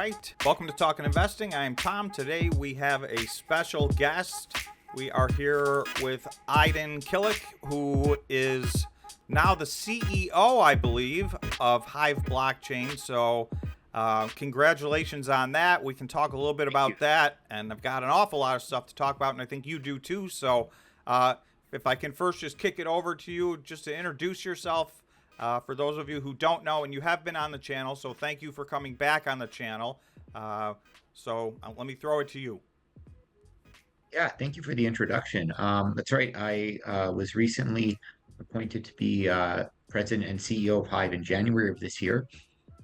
right. Welcome to Talking Investing. I'm Tom. Today we have a special guest. We are here with Aydin Kilic, who is now the CEO, I believe, of HIVE Blockchain. So congratulations on that. We can talk a little bit about that. And I've got an awful lot of stuff to talk about, and I think you do too. So if I can first just kick it over to you just to introduce yourself. For those of you who don't know, and you have been on the channel, so thank you for coming back on the channel. So let me throw it to you. Yeah, thank you for the introduction. That's right. I was recently appointed to be president and CEO of Hive in January of this year.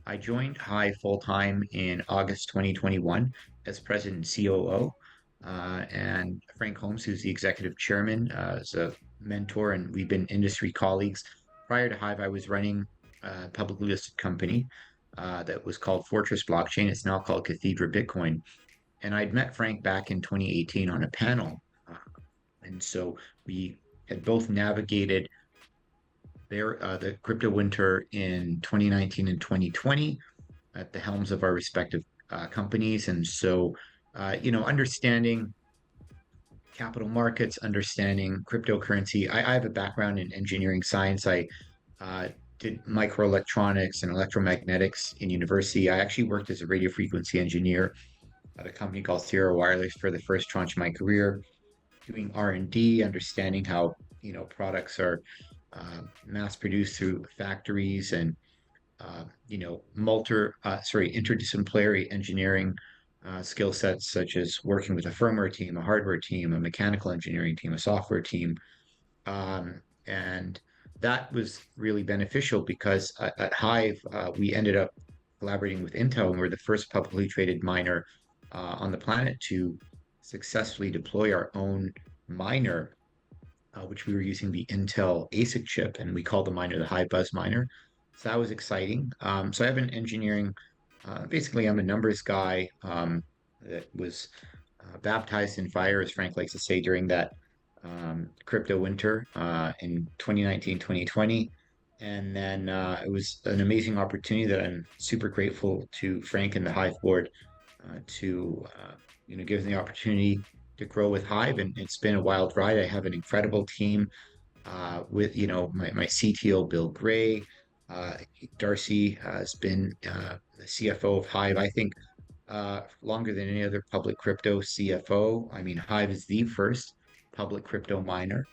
I joined Hive full-time in August 2021 as president and COO. And Frank Holmes, who's the executive chairman, is a mentor, and we've been industry colleagues. Prior to Hive, I was running a publicly listed company that was called Fortress Blockchain. It's now called Cathedra Bitcoin. And I'd met Frank back in 2018 on a panel. And so we had both navigated the crypto winter in 2019 and 2020 at the helms of our respective companies. And so, understanding capital markets, understanding cryptocurrency. I have a background in engineering science. I did microelectronics and electromagnetics in university. I actually worked as a radio frequency engineer at a company called Sierra Wireless for the first tranche of my career, doing R&D, understanding how products are mass produced through factories and interdisciplinary engineering skill sets, such as working with a firmware team, a hardware team, a mechanical engineering team, a software team. And that was really beneficial because at Hive, we ended up collaborating with Intel, and we're the first publicly traded miner on the planet to successfully deploy our own miner, which we were using the Intel ASIC chip, and we called the miner the High Buzz miner. So that was exciting. So I have an engineering, basically, I'm a numbers guy that was baptized in fire, as Frank likes to say, during that crypto winter in 2019, 2020. And then it was an amazing opportunity that I'm super grateful to Frank and the Hive board to give me the opportunity to grow with Hive. And it's been a wild ride. I have an incredible team with, my CTO, Bill Gray. Darcy has been the CFO of Hive, I think, longer than any other public crypto CFO. I mean, Hive is the first public crypto miner.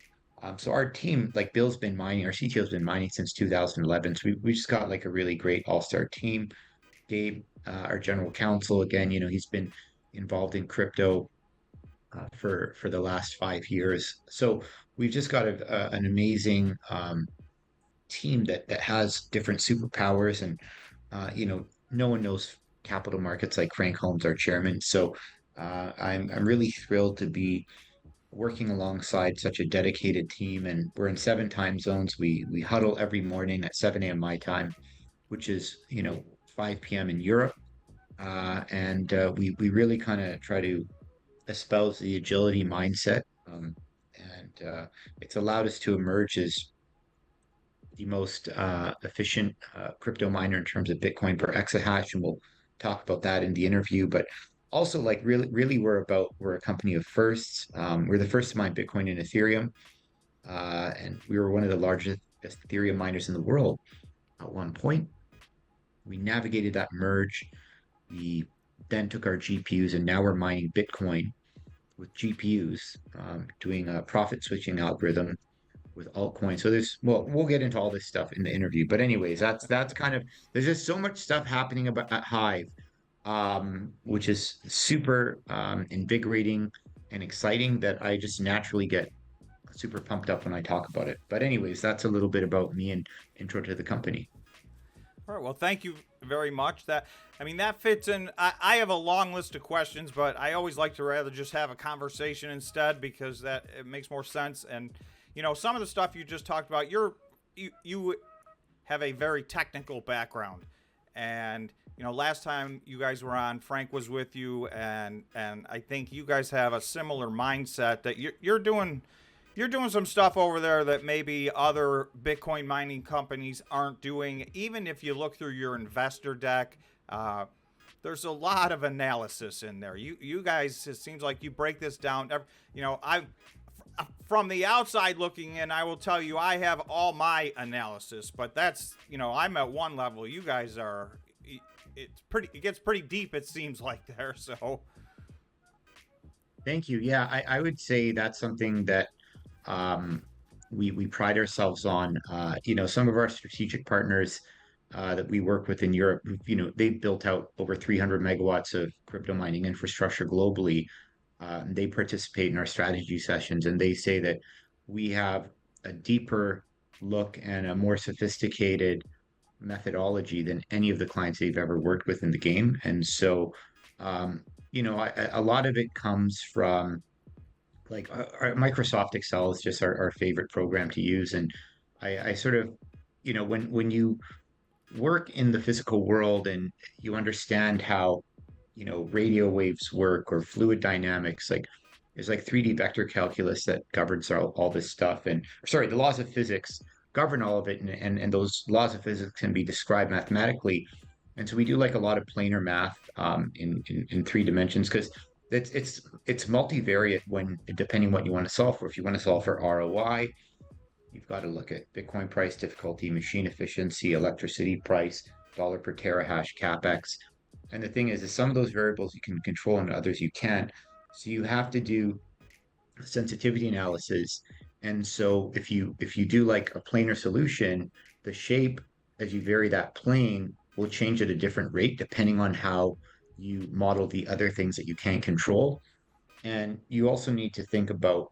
So our team, like Bill's been mining, our CTO's been mining since 2011. So we just got like a really great all-star team. Gabe, our general counsel, again, he's been involved in crypto for the last 5 years. So we've just got an amazing team that has different superpowers, and no one knows capital markets like Frank Holmes, our chairman. So I'm really thrilled to be working alongside such a dedicated team, and we're in 7 time zones. We huddle every morning at 7 a.m. my time, which is 5 p.m. in Europe. And we really kind of try to espouse the agility mindset. And it's allowed us to emerge as the most efficient crypto miner in terms of Bitcoin per exahash, and we'll talk about that in the interview. But also, like really, we're a company of firsts. We're the first to mine Bitcoin and Ethereum, and we were one of the largest Ethereum miners in the world at one point. We navigated that merge. We then took our GPUs, and now we're mining Bitcoin with GPUs, doing a profit switching algorithm with altcoins. So we'll get into all this stuff in the interview. But anyways, that's kind of, there's just so much stuff happening about at Hive, which is super invigorating and exciting that I just naturally get super pumped up when I talk about it. But anyways, that's a little bit about me and intro to the company. All right. Well, thank you very much. That fits in. I have a long list of questions, but I always like to rather just have a conversation instead because that it makes more sense. And some of the stuff you just talked about, you have a very technical background, and last time you guys were on, Frank was with you, and I think you guys have a similar mindset that you're doing some stuff over there that maybe other Bitcoin mining companies aren't doing. Even if you look through your investor deck, there's a lot of analysis in there. You guys, it seems like you break this down. You know, from the outside looking in, I will tell you I have all my analysis, but that's, you know, I'm at one level. You guys are, it gets pretty deep, it seems like there. So Thank you. Yeah, I would say that's something that um, we pride ourselves on. You know, some of our strategic partners that we work with in Europe, you know, they've built out over 300 megawatts of crypto mining infrastructure globally. They participate in our strategy sessions, and they say that we have a deeper look and a more sophisticated methodology than any of the clients they've ever worked with in the game. And so, you know, a lot of it comes from like our Microsoft Excel is just our favorite program to use. And I sort of, you know, when you work in the physical world and you understand how, you know, radio waves work or fluid dynamics, like there's like 3D vector calculus that governs all this stuff. And sorry, the laws of physics govern all of it. And those laws of physics can be described mathematically. And so we do like a lot of planar math in three dimensions because it's multivariate when depending what you want to solve for. If you want to solve for ROI, you've got to look at Bitcoin price, difficulty, machine efficiency, electricity price, dollar per terahash, capex. And the thing is some of those variables you can control and others you can't. So you have to do sensitivity analysis. And so if you do like a planar solution, the shape as you vary that plane will change at a different rate depending on how you model the other things that you can't control. And you also need to think about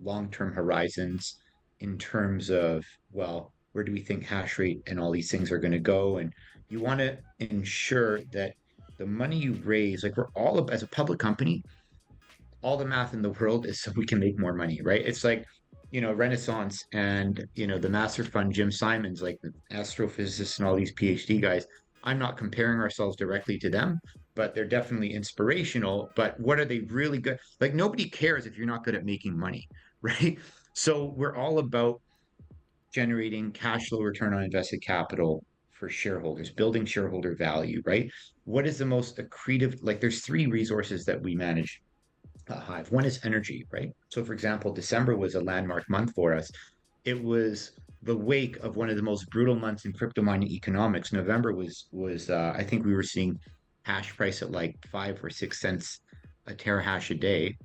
long-term horizons in terms of, well, where do we think hash rate and all these things are going to go? And you want to ensure that the money you raise, like we're all as a public company, all the math in the world is so we can make more money, right? It's like, you know, Renaissance and, you know, the Master Fund, Jim Simons, like the astrophysicists and all these PhD guys. I'm not comparing ourselves directly to them, but they're definitely inspirational. But what are they really good? Like nobody cares if you're not good at making money, right? So we're all about generating cash flow return on invested capital for shareholders, building shareholder value, right? What is the most accretive? Like there's three resources that we manage Hive. One is energy, right? So, for example, December was a landmark month for us. It was the wake of one of the most brutal months in crypto mining economics. November was I think we were seeing hash price at like 5 or 6 cents a terahash a day,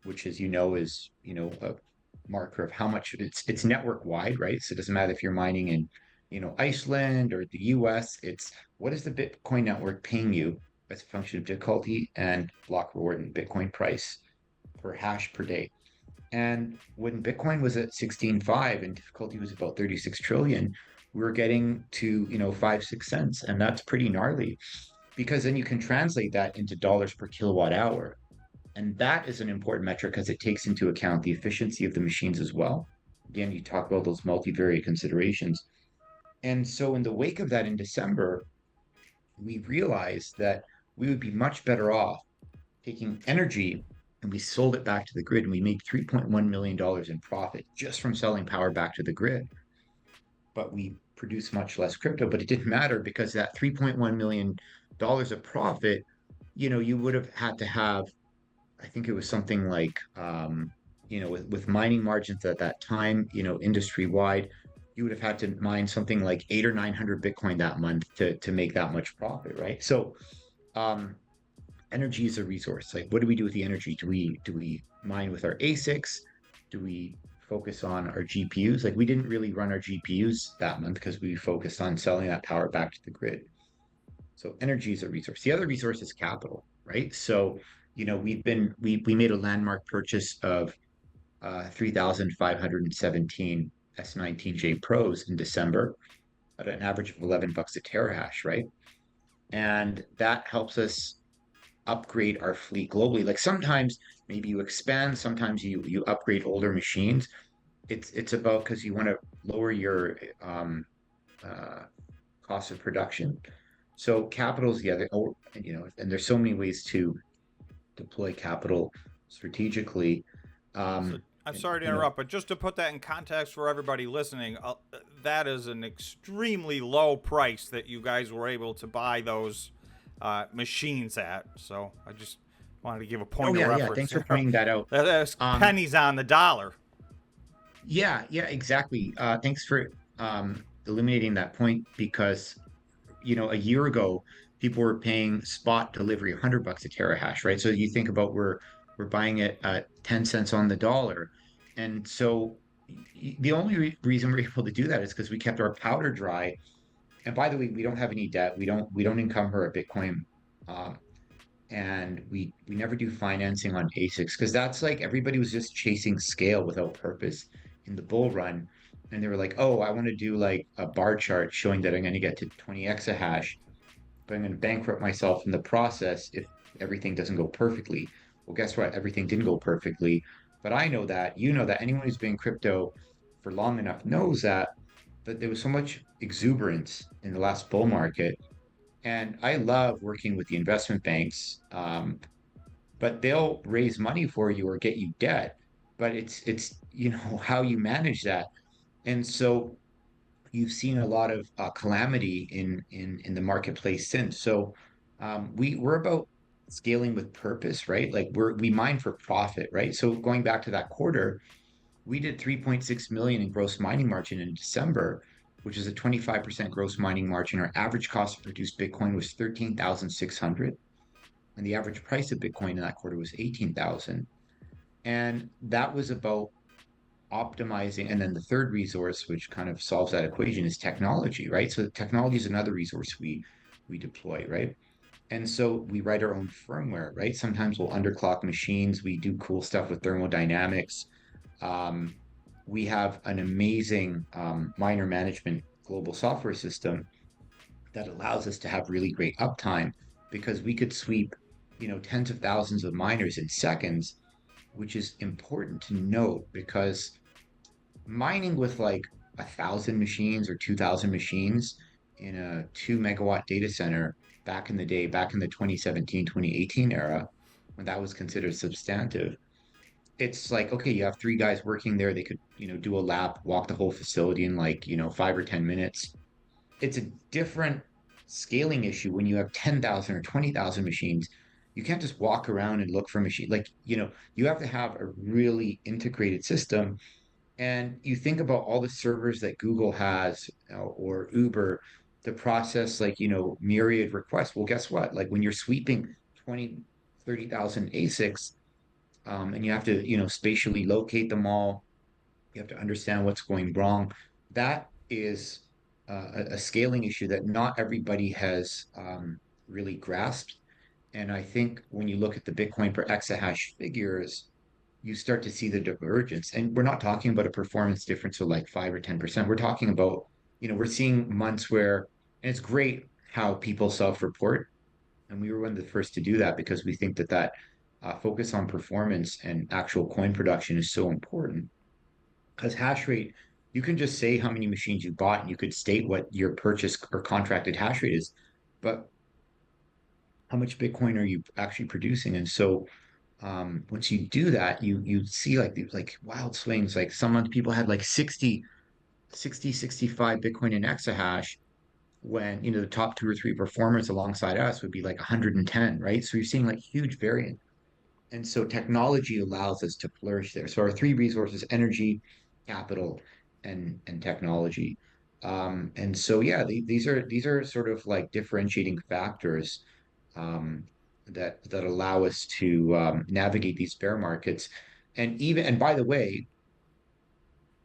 which, as you know, is a marker of how much it's network wide, right? So it doesn't matter if you're mining in Iceland or the US. It's what is the Bitcoin network paying you as a function of difficulty and block reward and Bitcoin price per hash per day. And when Bitcoin was at 16.5 and difficulty was about 36 trillion, we were getting to, 5, 6 cents. And that's pretty gnarly because then you can translate that into dollars per kilowatt hour. And that is an important metric because it takes into account the efficiency of the machines as well. Again, you talk about those multivariate considerations. And so in the wake of that in December, we realized that we would be much better off taking energy and we sold it back to the grid and we made $3.1 million in profit just from selling power back to the grid. But we produced much less crypto, but it didn't matter because that $3.1 million of profit, you would have had to have, I think it was something like, with mining margins at that time, industry wide, you would have had to mine something like 800 or 900 Bitcoin that month to make that much profit, right? So, um, energy is a resource. Like, what do we do with the energy? Do we mine with our ASICs? Do we focus on our GPUs? Like, we didn't really run our GPUs that month because we focused on selling that power back to the grid. So energy is a resource. The other resource is capital, right? So, we made a landmark purchase of 3,517 S19J Pros in December at an average of $11 a terahash, right? And that helps us upgrade our fleet globally. Like sometimes maybe you expand, sometimes you upgrade older machines. It's about because you want to lower your uh, cost of production. So capital is the other, and there's so many ways to deploy capital strategically. So Um, I'm and, sorry to interrupt, but just to put that in context for everybody listening, that is an extremely low price that you guys were able to buy those machines at. So I just wanted to give a Oh point of yeah, yeah. reference Thanks for there. pointing that out. That's Um, pennies on the dollar. yeah, yeah, exactly. Thanks for illuminating that point because a year ago, people were paying spot delivery $100 a terahash, right? So you think about we're buying it at 10 cents on the dollar. And so the only reason we're able to do that is because we kept our powder dry. And by the way, we don't have any debt. We don't encumber a Bitcoin. Um, and we never do financing on ASICs because that's like everybody was just chasing scale without purpose in the bull run. And they were like, oh, I want to do like a bar chart showing that I'm going to get to 20 exahash, but I'm going to bankrupt myself in the process if everything doesn't go perfectly. Well, guess what? Everything didn't go perfectly. But I know that, anyone who's been in crypto for long enough knows that there was so much exuberance in the last bull market. And I love working with the investment banks, but they'll raise money for you or get you debt. But it's how you manage that. And so you've seen a lot of calamity in the marketplace since. So we're about scaling with purpose, right? Like we mine for profit, right? So going back to that quarter, we did 3.6 million in gross mining margin in December, which is a 25% gross mining margin. Our average cost to produce Bitcoin was 13,600, and the average price of Bitcoin in that quarter was 18,000. And that was about optimizing. And then the third resource, which kind of solves that equation, is technology, right? So technology is another resource we deploy, right? And so we write our own firmware, right? Sometimes we'll underclock machines. We do cool stuff with thermodynamics. Um, we have an amazing miner management global software system that allows us to have really great uptime because we could sweep, tens of thousands of miners in seconds, which is important to note because mining with like 1,000 machines or 2,000 machines in a 2 megawatt data center back in the day, back in the 2017, 2018 era, when that was considered substantive, it's like, okay, you have three guys working there. They could, do a lap, walk the whole facility in like, 5 or 10 minutes. It's a different scaling issue when you have 10,000 or 20,000 machines. You can't just walk around and look for a machine. Like, you have to have a really integrated system, and you think about all the servers that Google has, or Uber, to process like, myriad requests. Well, guess what? Like when you're sweeping 20, 30,000 ASICs, and you have to, spatially locate them all, you have to understand what's going wrong. That is a scaling issue that not everybody has really grasped. And I think when you look at the Bitcoin per exahash figures, you start to see the divergence. And we're not talking about a performance difference of like 5 or 10%. We're talking about, we're seeing months where, and it's great how people self-report. And we were one of the first to do that because we think that focus on performance and actual coin production is so important. Because hash rate, you can just say how many machines you bought and you could state what your purchase or contracted hash rate is. But how much Bitcoin are you actually producing? And so once you do that, you see like these like wild swings. Like some months people had like 65 Bitcoin in exahash when the top two or three performers alongside us would be like 110, right? So you're seeing like huge variance. And so technology allows us to flourish there. So our three resources: energy, capital, and technology. And so yeah, these are sort of like differentiating factors um, that allow us to navigate these bear markets. And by the way,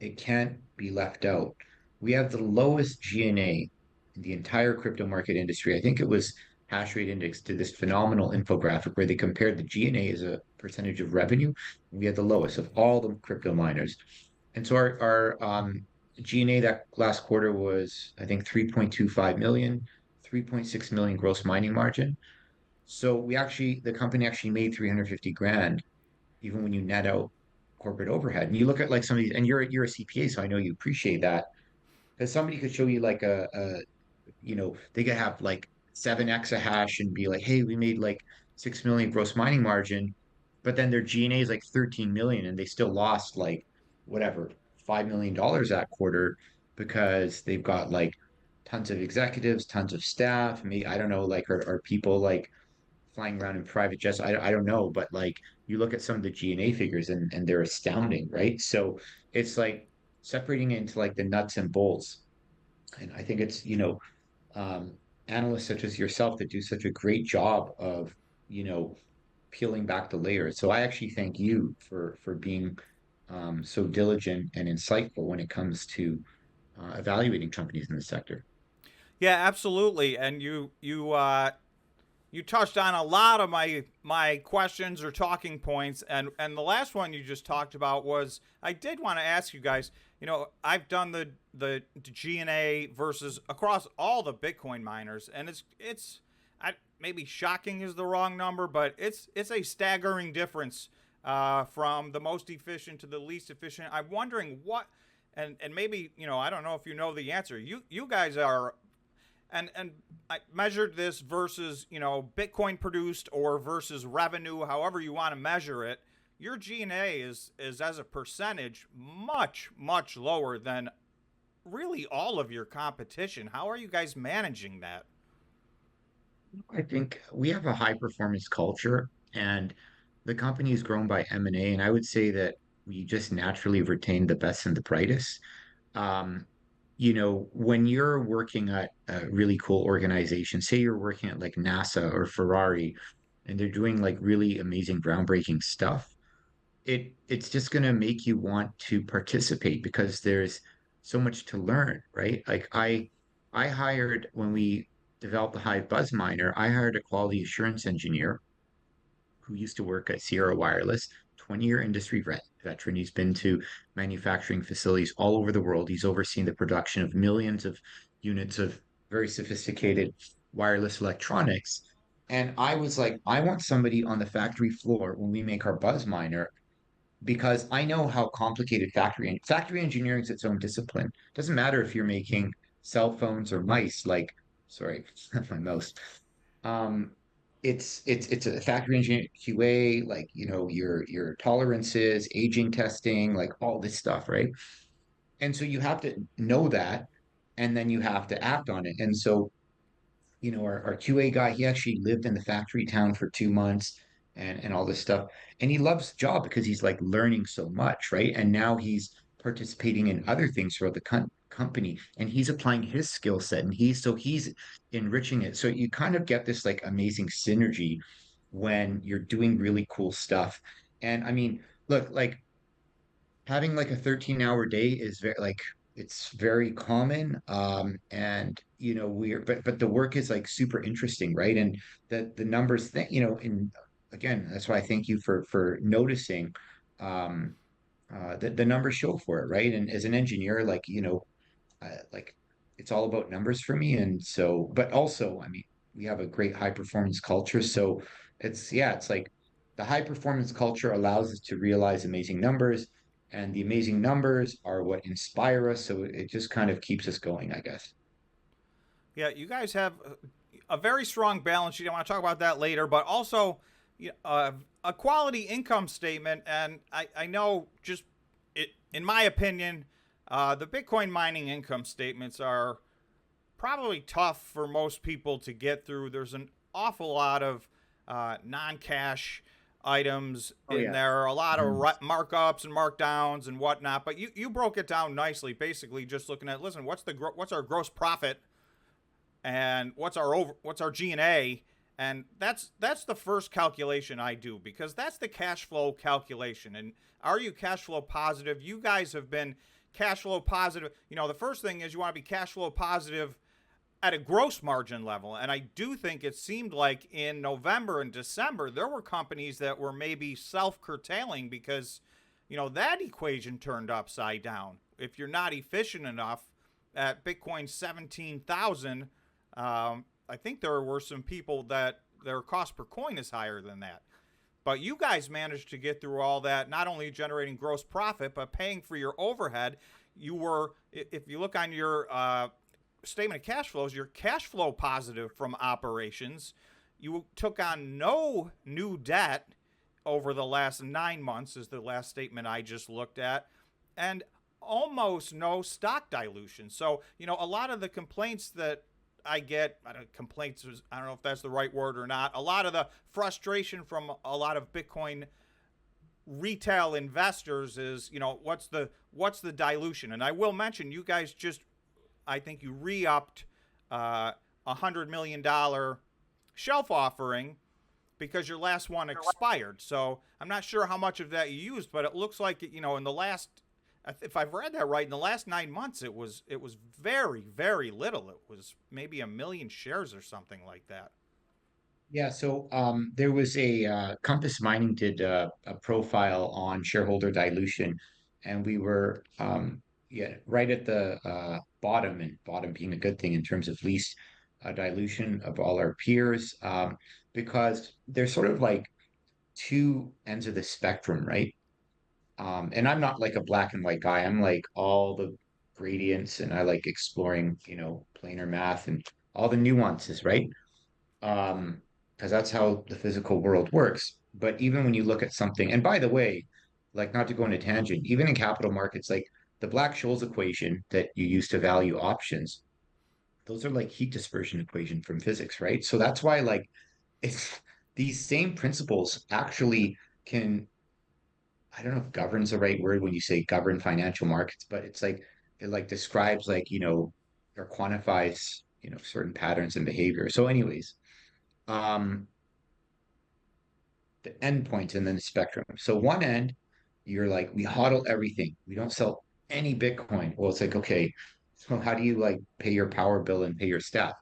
it can't be left out. We have the lowest G&A in the entire crypto market industry. I think it was Hash Rate Index did this phenomenal infographic where they compared the G&A as a percentage of revenue. We had the lowest of all the crypto miners. And so our G&A that last quarter was, I think, 3.25 million, 3.6 million gross mining margin. So the company actually made 350 grand, even when you net out corporate overhead. And you look at like some of these, and you're a CPA, so I know you appreciate that. Because somebody could show you like they could have like 7 exahash and be like, hey, we made like 6 million gross mining margin, but then their G&A is like 13 million and they still lost like whatever, $5 million that quarter because they've got like tons of executives, tons of staff. Maybe I don't know, like are people like flying around in private jets? I don't know, but like you look at some of the G&A figures and they're astounding, right? So it's like separating it into like the nuts and bolts. And I think it's, um, analysts such as yourself that do such a great job of, you know, peeling back the layers. So I actually thank you for being so diligent and insightful when it comes to evaluating companies in the sector. Yeah, absolutely. And you touched on a lot of my questions or talking points, and the last one you just talked about was I did want to ask you guys. I've done the G&A versus across all the Bitcoin miners, and maybe shocking is the wrong number, but it's a staggering difference from the most efficient to the least efficient. I'm wondering what, and maybe I don't know if you know the answer. You guys are, and I measured this versus Bitcoin produced or versus revenue, however you want to measure it. Your G&A is as a percentage much lower than really all of your competition. How are you guys managing that? I think we have a high performance culture, and the company has grown by M&A, and I would say that we just naturally retain the best and the brightest. Um, when you're working at a really cool organization, say you're working at like NASA or Ferrari, and they're doing like really amazing, groundbreaking stuff, it's just going to make you want to participate because there's so much to learn, right? Like I hired when we developed the Hive Buzz Miner, I hired a quality assurance engineer who used to work at Sierra Wireless, 20-year industry veteran. He's been to manufacturing facilities all over the world. He's overseen the production of millions of units of very sophisticated wireless electronics. And I was like, I want somebody on the factory floor when we make our Buzz Miner because I know how complicated factory engineering is its own discipline. It doesn't matter if you're making cell phones or mice, like sorry, my mouse. Um, it's a factory engineer QA, like your tolerances, aging testing, like all this stuff, right? And so you have to know that, and then you have to act on it. And so our QA guy, he actually lived in the factory town for 2 months and all this stuff. And he loves the job because he's like learning so much, right? And now he's participating in other things throughout the company and he's applying his skill set and he's enriching it. So you kind of get this like amazing synergy when you're doing really cool stuff. And I mean, look, like having like a 13-hour day is very like it's very common and we're but the work is like super interesting, right? And the numbers thing, and again, that's why I thank you for noticing um the numbers show for it, right? And as an engineer, like like it's all about numbers for me. And so, but also, I mean, we have a great high performance culture. So it's like the high performance culture allows us to realize amazing numbers, and the amazing numbers are what inspire us. So it just kind of keeps us going, I guess. Yeah, you guys have a very strong balance sheet. I want to talk about that later, but also a quality income statement. And I know, just in my opinion, the Bitcoin mining income statements are probably tough for most people to get through. There's an awful lot of non-cash items Oh in yeah. there, a lot of Mhm. markups and markdowns and whatnot. But you broke it down nicely, basically just looking at, listen, what's our gross profit and what's our G&A, and that's the first calculation I do, because that's the cash flow calculation. And are you cash flow positive? You guys have been cash flow positive. The first thing is you want to be cash flow positive at a gross margin level. And I do think it seemed like in November and December there were companies that were maybe self-curtailing because that equation turned upside down. If you're not efficient enough at Bitcoin 17,000, I think there were some people that their cost per coin is higher than that. But you guys managed to get through all that, not only generating gross profit, but paying for your overhead. You were, if you look on your statement of cash flows, you're cash flow positive from operations. You took on no new debt over the last 9 months, is the last statement I just looked at. And almost no stock dilution. So, a lot of the complaints that I get, complaints, I don't know if that's the right word or not, a lot of the frustration from a lot of Bitcoin retail investors is, what's the dilution? And I will mention, you guys just, I think you re-upped $100 million shelf offering because your last one expired. So I'm not sure how much of that you used, but it looks like, in the last, if I've read that right, in the last 9 months, it was very, very little. It was maybe 1 million shares or something like that. Yeah, so there was a Compass Mining did a profile on shareholder dilution, and we were yeah, right at the bottom, and bottom being a good thing in terms of least dilution of all our peers, because there's sort of like two ends of the spectrum, right? And I'm not like a black and white guy. I'm like all the gradients, and I like exploring, planar math and all the nuances, right? um, because that's how the physical world works. But even when you look at something, and by the way, like not to go on a tangent, even in capital markets, like the Black-Scholes equation that you use to value options, those are like heat dispersion equation from physics, right? So that's why like it's these same principles actually can, I don't know if govern's the right word when you say govern financial markets, but it's like it like describes like, or quantifies, certain patterns and behavior. So anyways, um, the endpoints and then the spectrum. So one end, you're like, we hodl everything. We don't sell any Bitcoin. Well, it's like, okay, so how do you like pay your power bill and pay your staff?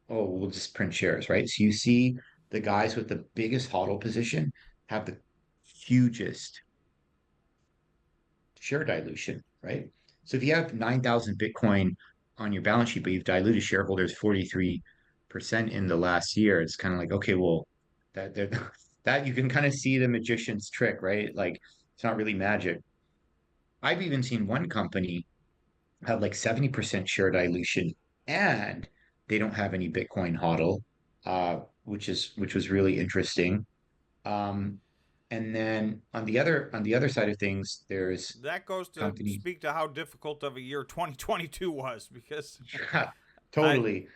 Oh, we'll just print shares, right? So you see the guys with the biggest hodl position have the hugest share dilution, right? So if you have 9,000 Bitcoin on your balance sheet, but you've diluted shareholders 43% in the last year, it's kind of like, okay, well, that that you can kind of see the magician's trick, right? Like it's not really magic. I've even seen one company have like 70% share dilution and they don't have any Bitcoin hodl, which was really interesting. Um, and then on the other side of things, there's That goes to companies. speak to how difficult of a year 2022 was because Yeah, I totally,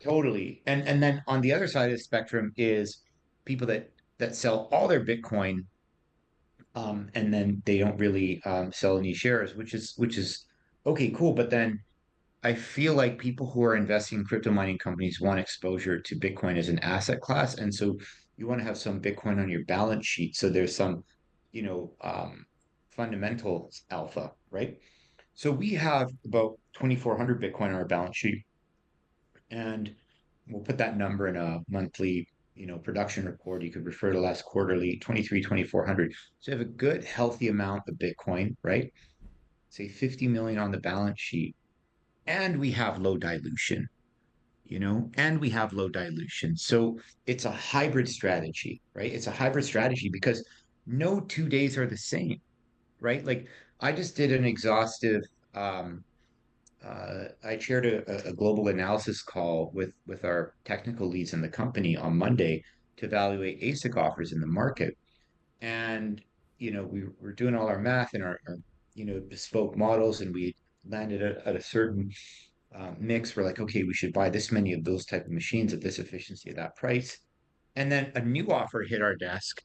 totally. And then on the other side of the spectrum is people that sell all their Bitcoin, and then they don't really sell any shares, which is okay, cool. But then I feel like people who are investing in crypto mining companies want exposure to Bitcoin as an asset class, and so you want to have some Bitcoin on your balance sheet. So there's some, you know, um, fundamental alpha, right? So we have about 2,400 Bitcoin on our balance sheet, and we'll put that number in a monthly, production report. You could refer to last quarterly, 23, 2,400. So you have a good, healthy amount of Bitcoin, right? Say 50 million on the balance sheet. And we have low dilution, and we have low dilution. So it's a hybrid strategy, right? It's a hybrid strategy because no 2 days are the same, right? Like I just did an exhaustive um, I chaired a global analysis call with our technical leads in the company on Monday to evaluate ASIC offers in the market. And, we were doing all our math and our bespoke models, and we landed at a certain mix. We're like, okay, we should buy this many of those type of machines at this efficiency at that price. And then a new offer hit our desk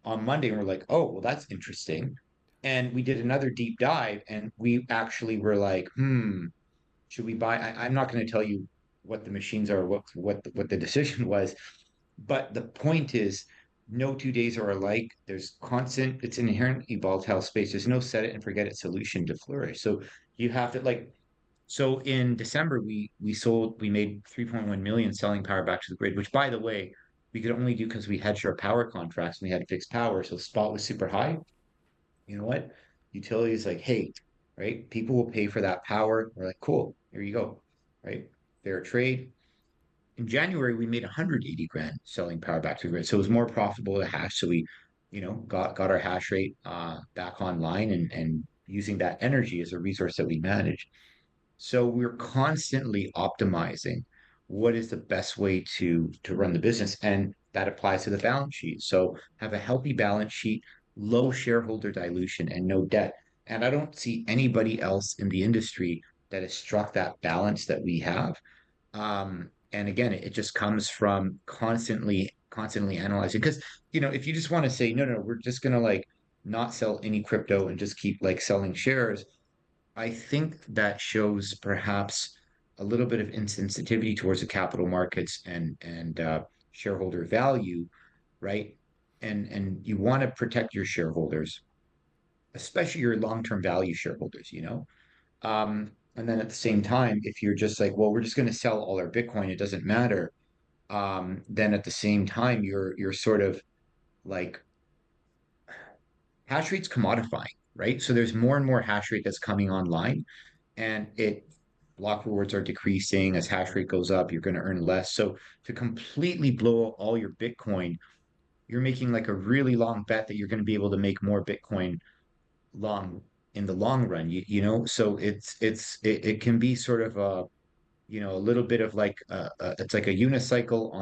on Monday, and we're like, oh, well, that's interesting. And we did another deep dive, and we actually were like, should we buy? I'm not going to tell you what the machines are, what the decision was, but the point is, no 2 days are alike. There's constant. It's an inherently volatile space. There's no set it and forget it solution to flourish. So you have to like. So in December, we made 3.1 million selling power back to the grid, which by the way, we could only do because we hedged our power contracts and we had fixed power. So spot was super high. You know what? Utilities like, hey, right? People will pay for that power. We're like, cool, here you go, right? Fair trade. In January, we made 180 grand selling power back to the grid. So it was more profitable to hash. So we, got our hash rate back online and using that energy as a resource that we manage. So we're constantly optimizing what is the best way to run the business, and that applies to the balance sheet. So have a healthy balance sheet, low shareholder dilution, and no debt. And I don't see anybody else in the industry that has struck that balance that we have. And again, it just comes from constantly analyzing. Because, if you just want to say, no, no, we're just gonna like not sell any crypto and just keep like selling shares, I think that shows perhaps a little bit of insensitivity towards the capital markets and shareholder value, right? And you want to protect your shareholders, especially your long-term value shareholders. And then at the same time, if you're just like, well, we're just going to sell all our Bitcoin, it doesn't matter. Then at the same time, you're sort of like hash rate's commodifying, right? So there's more and more hash rate that's coming online, and block rewards are decreasing as hash rate goes up. You're going to earn less. So to completely blow all your Bitcoin, you're making like a really long bet that you're going to be able to make more Bitcoin long in the long run. So it can be sort of a little bit of like it's like a unicycle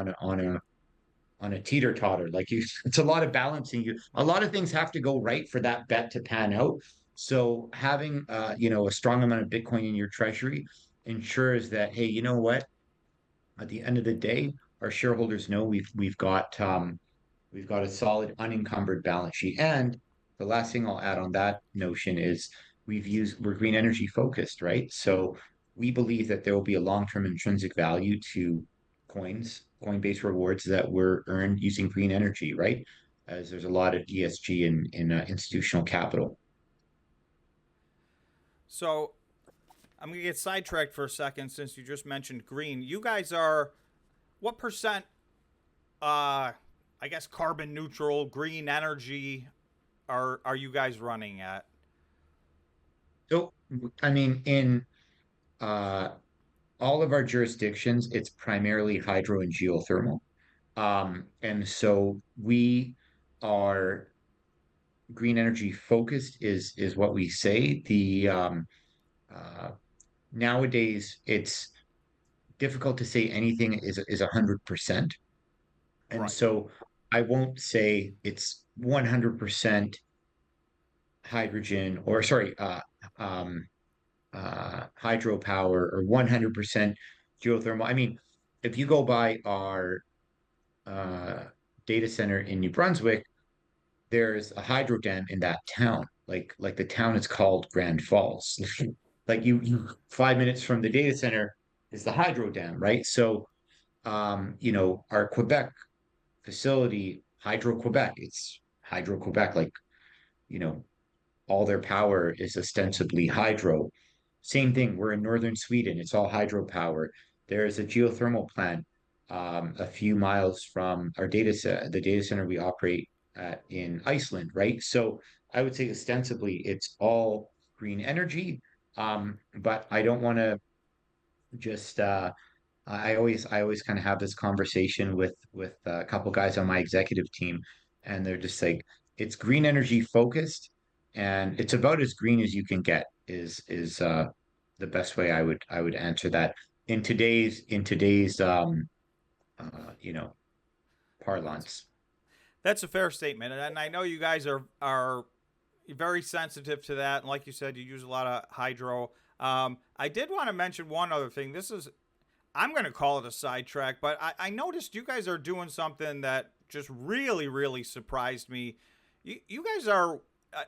on a teeter-totter. Like it's a lot of balancing. A lot of things have to go right for that bet to pan out. So having a strong amount of Bitcoin in your treasury ensures that, hey, you know what? At the end of the day, our shareholders know we've got a solid unencumbered balance sheet. And the last thing I'll add on that notion is we're green energy focused, right? So we believe that there will be a long-term intrinsic value to coin-based rewards that were earned using green energy, right? As there's a lot of ESG in institutional capital. So I'm gonna get sidetracked for a second since you just mentioned green. You guys are what percent? I guess carbon neutral green energy are you guys running at? So, I mean, in uh, all of our jurisdictions, it's primarily hydro and geothermal. And so we are green energy focused is what we say. The uh, Nowadays it's difficult to say anything is 100%. And Right. so I won't say it's 100% hydrogen or sorry, um, hydropower or 100% geothermal. I mean, if you go by our uh, data center in New Brunswick, there's a hydro dam in that town. Like the town is called Grand Falls. Like you 5 minutes from the data center is the hydro dam, right? So our Quebec facility, Hydro Quebec, it's Hydro Quebec, like, you know, all their power is ostensibly hydro. Same thing, we're in northern Sweden, it's all hydropower. There's a geothermal plant a few miles from the data center we operate at in Iceland, right? So I would say ostensibly it's all green energy, but I don't want to just I always kind of have this conversation with a couple guys on my executive team, and they're just like, it's green energy focused, and it's about as green as you can get is the best way I would answer that in today's you know parlance. That's a fair statement, and I know you guys are very sensitive to that. And like you said, you use a lot of hydro. I did want to mention one other thing. This is I'm going to call it a sidetrack, but I noticed you guys are doing something that just really, really surprised me. You guys are,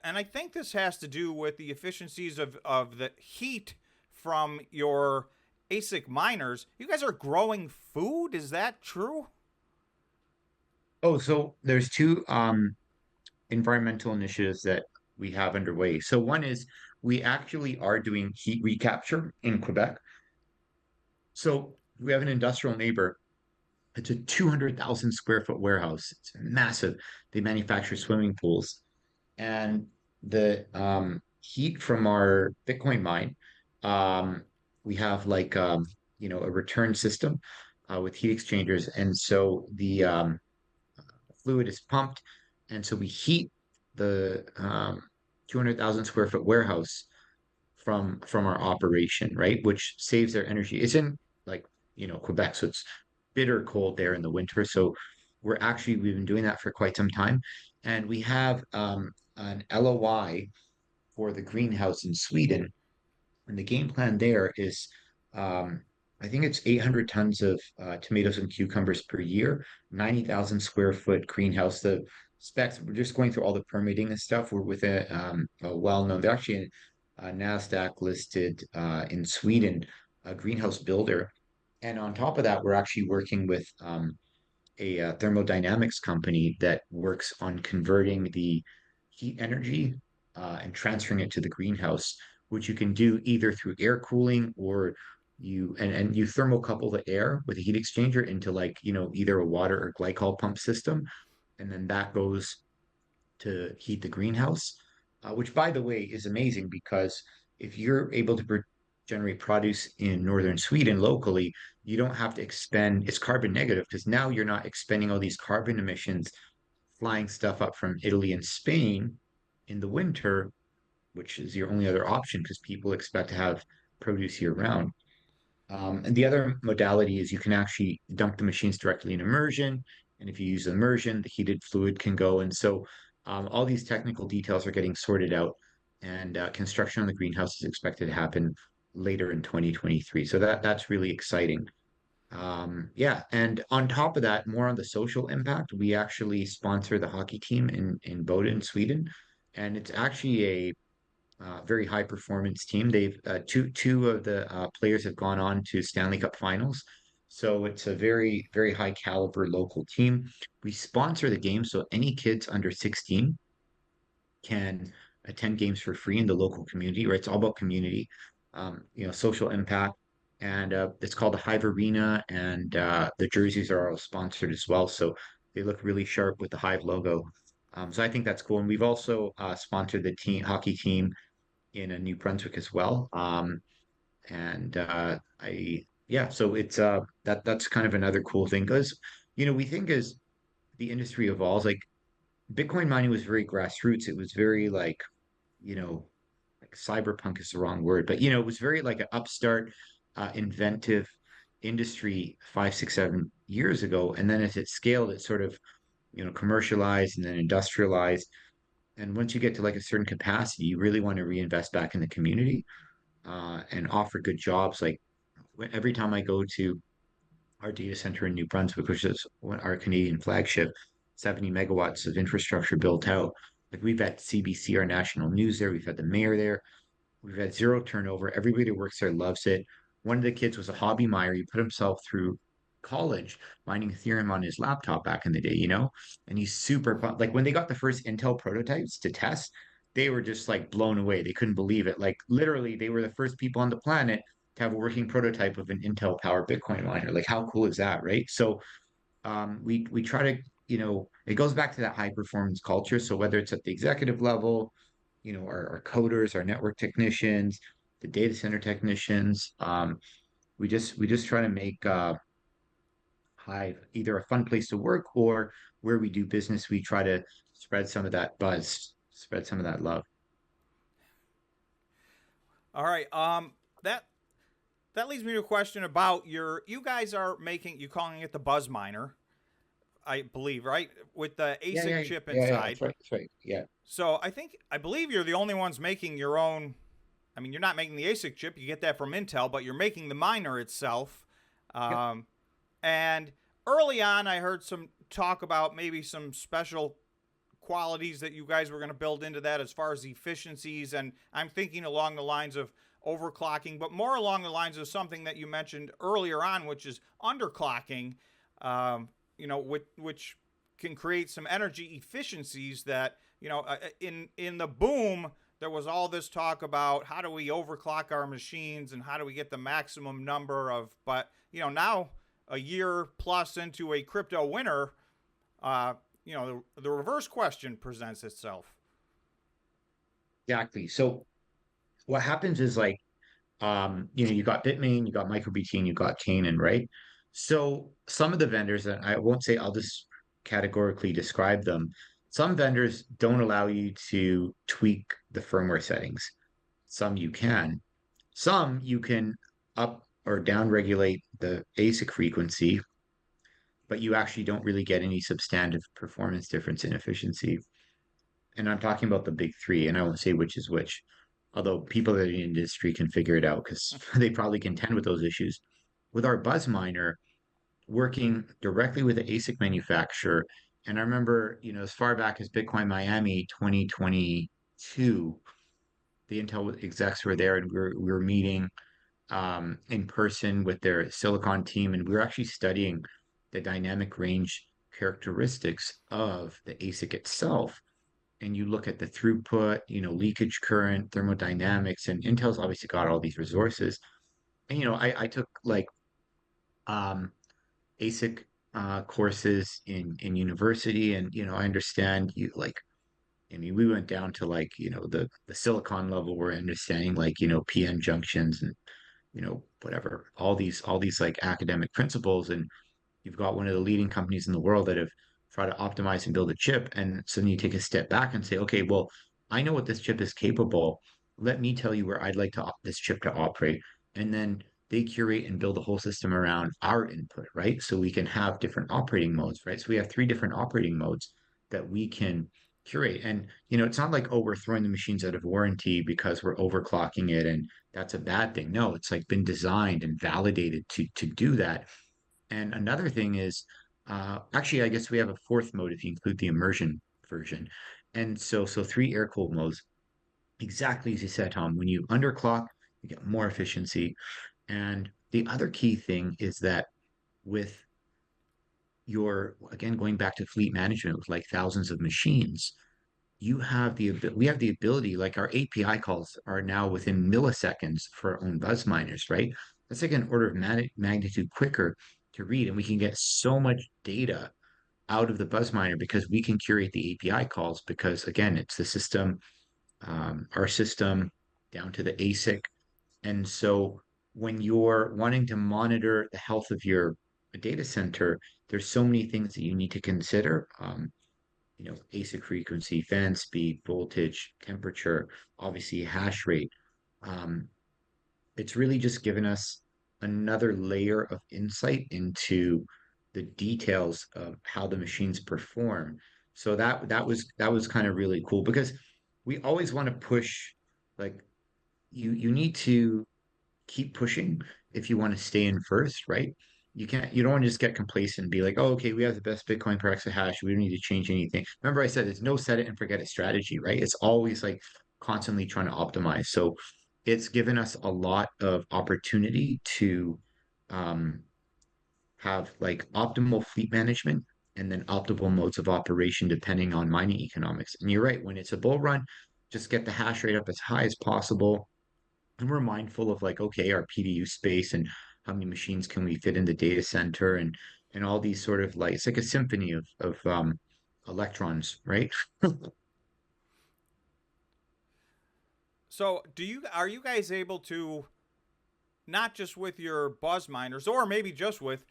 and I think this has to do with the efficiencies of the heat from your ASIC miners. You guys are growing food. Is that true? Oh, so there's two environmental initiatives that we have underway. So one is we actually are doing heat recapture in Quebec. So we have an industrial neighbor. It's a 200,000 square foot warehouse. It's massive. They manufacture swimming pools. And the heat from our Bitcoin mine, um, we have like a return system with heat exchangers. And so the fluid is pumped. And so we heat the 200,000 square foot warehouse from our operation, right? Which saves their energy. It's in like, Quebec, so it's bitter cold there in the winter. So we've been doing that for quite some time. And we have an LOI for the greenhouse in Sweden. And the game plan there is, um, I think it's 800 tons of tomatoes and cucumbers per year, 90,000 square foot greenhouse. The specs, we're just going through all the permitting and stuff. We're with a well-known, they're actually a NASDAQ listed in Sweden, a greenhouse builder. And on top of that, we're actually working with a thermodynamics company that works on converting the heat energy and transferring it to the greenhouse, which you can do either through air cooling or you thermocouple the air with a heat exchanger into like, either a water or glycol pump system. And then that goes to heat the greenhouse, which, by the way, is amazing because if you're able to generate produce in northern Sweden locally, you don't have to expend, it's carbon negative because now you're not expending all these carbon emissions flying stuff up from Italy and Spain in the winter, which is your only other option because people expect to have produce year round. And the other modality is you can actually dunk the machines directly in immersion. And if you use immersion, the heated fluid can go. And so all these technical details are getting sorted out, and construction on the greenhouse is expected to happen later in 2023. So that's really exciting. Yeah, and on top of that, more on the social impact, we actually sponsor the hockey team in Boden, Sweden, and it's actually a very high performance team. They've two of the players have gone on to Stanley Cup Finals, so it's a very high caliber local team. We sponsor the game, so any kids under 16 can attend games for free in the local community. Right, it's all about community, social impact, and it's called the Hive Arena, and the jerseys are all sponsored as well, so they look really sharp with the Hive logo. So I think that's cool, and we've also sponsored the team hockey team in New Brunswick as well. And yeah, so it's that's kind of another cool thing because we think as the industry evolves, like Bitcoin mining was very grassroots. It was very you know, like cyberpunk is the wrong word, but it was very like an upstart, inventive industry 5, 6, 7 years ago. And then as it scaled, it sort of commercialized and then industrialized. And once you get to like a certain capacity, you really want to reinvest back in the community and offer good jobs. Like every time I go to our data center in New Brunswick, which is our Canadian flagship, 70 megawatts of infrastructure built out. Like we've had CBC, our national news there. We've had the mayor there. We've had zero turnover. Everybody that works there loves it. One of the kids was a hobby miner. He put himself through college mining Ethereum on his laptop back in the day. And he's super like when they got the first Intel prototypes to test, they were just like blown away. They couldn't believe it. Like literally, they were the first people on the planet to have a working prototype of an Intel powered Bitcoin miner. Like how cool is that, right? So we try to, it goes back to that high performance culture. So whether it's at the executive level, our coders, our network technicians, the data center technicians, we just try to make Hive either a fun place to work or where we do business, we try to spread some of that buzz, spread some of that love. All right. That that leads me to a question about you guys are making you calling it the Buzz Miner, I believe, right? With the Yeah, ASIC yeah, chip yeah, inside. that's right, that's right. Yeah, So I believe you're the only ones making your own. I mean, you're not making the ASIC chip; you get that from Intel, but you're making the miner itself. yep. Um, and early on, I heard some talk about maybe some special qualities that you guys were going to build into that as far as efficiencies. And I'm thinking along the lines of overclocking, but more along the lines of something that you mentioned earlier on, which is underclocking. Which can create some energy efficiencies that in the boom there was all this talk about how do we overclock our machines and how do we get the maximum number of, but now a year plus into a crypto winter, the reverse question presents itself. Exactly. So what happens is like, you got Bitmain, you got MicroBT, and you got Canaan, right? So some of the vendors, and I won't say, I'll just categorically describe them. Some vendors don't allow you to tweak the firmware settings. Some you can. Some you can up or down regulate the basic frequency, but you actually don't really get any substantive performance difference in efficiency. and I'm talking about the big three, and I won't say which is which, although people in the industry can figure it out because they probably contend with those issues. With our buzz miner, working directly with the ASIC manufacturer, and I remember, as far back as Bitcoin Miami 2022, the Intel execs were there, and we were meeting in person with their silicon team, and we were actually studying the dynamic range characteristics of the ASIC itself. And you look at the throughput, leakage current, thermodynamics, and Intel's obviously got all these resources. And I took like um, ASIC courses in university, and I understand you like. I mean, we went down to like the silicon level. We're understanding like PN junctions and whatever all these like academic principles, and you've got one of the leading companies in the world that have tried to optimize and build a chip. And so then you take a step back and say, okay, well, I know what this chip is capable. Let me tell you where I'd like this chip to operate. And then they curate and build a whole system around our input, right? So we can have different operating modes, right? So we have three different operating modes that we can curate. And, it's not like, oh, we're throwing the machines out of warranty because we're overclocking it and that's a bad thing. No, it's like been designed and validated to do that. And another thing is, actually, I guess we have a fourth mode if you include the immersion version. And so three air cooled modes, exactly as you said, Tom. When you underclock, you get more efficiency. And the other key thing is that with again, going back to fleet management with like thousands of machines, we have the ability, like our API calls are now within milliseconds for our own buzz miners, right? That's like an order of magnitude quicker to read, and we can get so much data out of the buzz miner because we can curate the API calls because again, it's the system, our system down to the ASIC. And so when you're wanting to monitor the health of your data center, there's so many things that you need to consider. ASIC frequency, fan speed, voltage, temperature, obviously hash rate. Um, it's really just given us another layer of insight into the details of how the machines perform. So that was kind of really cool because we always want to push, like you need to keep pushing if you want to stay in first, right? You don't want to just get complacent and be like, oh, okay, we have the best Bitcoin per exahash. We don't need to change anything. Remember, I said there's no set it and forget it strategy, right? It's always like constantly trying to optimize. So it's given us a lot of opportunity to um, have like optimal fleet management and then optimal modes of operation depending on mining economics. And you're right, when it's a bull run, just get the hash rate up as high as possible, and we're mindful of like, okay, our PDU space and how many machines can we fit in the data center and all these sort of like it's like a symphony of electrons, right? So, are you guys able to, not just with your buzz miners, or maybe just with,